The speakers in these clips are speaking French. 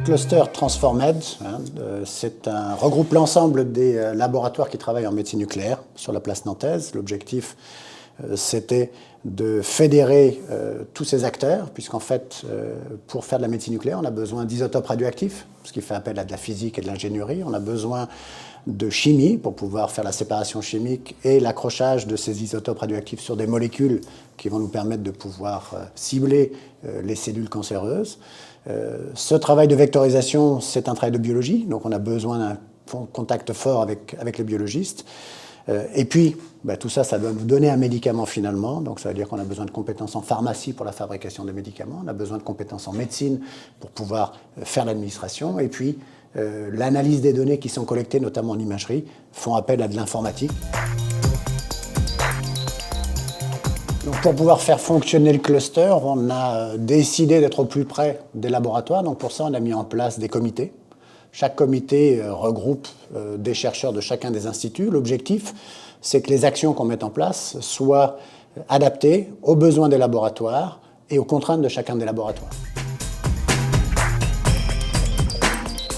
cluster TransforMed, regroupe l'ensemble des laboratoires qui travaillent en médecine nucléaire sur la place nantaise. L'objectif, c'était de fédérer tous ces acteurs, puisqu'en fait, pour faire de la médecine nucléaire, on a besoin d'isotopes radioactifs, ce qui fait appel à de la physique et de l'ingénierie. On a besoin de chimie pour pouvoir faire la séparation chimique et l'accrochage de ces isotopes radioactifs sur des molécules qui vont nous permettre de pouvoir cibler les cellules cancéreuses. Ce travail de vectorisation, c'est un travail de biologie, donc on a besoin d'un contact fort avec les biologistes. Et puis, tout ça, ça doit nous donner un médicament finalement. Donc ça veut dire qu'on a besoin de compétences en pharmacie pour la fabrication des médicaments. On a besoin de compétences en médecine pour pouvoir faire l'administration. Et puis, l'analyse des données qui sont collectées, notamment en imagerie, font appel à de l'informatique. Donc pour pouvoir faire fonctionner le cluster, on a décidé d'être au plus près des laboratoires. Donc pour ça, on a mis en place des comités. Chaque comité regroupe des chercheurs de chacun des instituts. L'objectif, c'est que les actions qu'on met en place soient adaptées aux besoins des laboratoires et aux contraintes de chacun des laboratoires.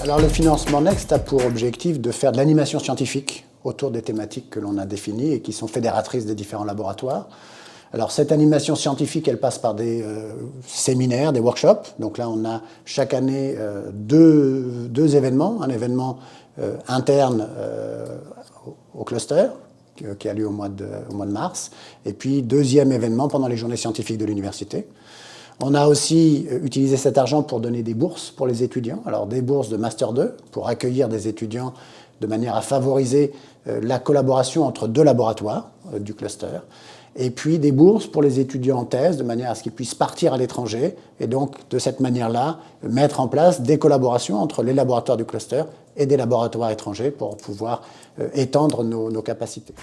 Alors le financement Next a pour objectif de faire de l'animation scientifique autour des thématiques que l'on a définies et qui sont fédératrices des différents laboratoires. Alors cette animation scientifique, elle passe par des séminaires, des workshops. Donc là, on a chaque année deux événements. Un événement interne au cluster, qui a lieu au mois de mars. Et puis, deuxième événement pendant les journées scientifiques de l'université. On a aussi utilisé cet argent pour donner des bourses pour les étudiants. Alors des bourses de Master 2 pour accueillir des étudiants de manière à favoriser la collaboration entre deux laboratoires du cluster. Et puis des bourses pour les étudiants en thèse, de manière à ce qu'ils puissent partir à l'étranger, et donc de cette manière-là, mettre en place des collaborations entre les laboratoires du cluster et des laboratoires étrangers pour pouvoir étendre nos capacités.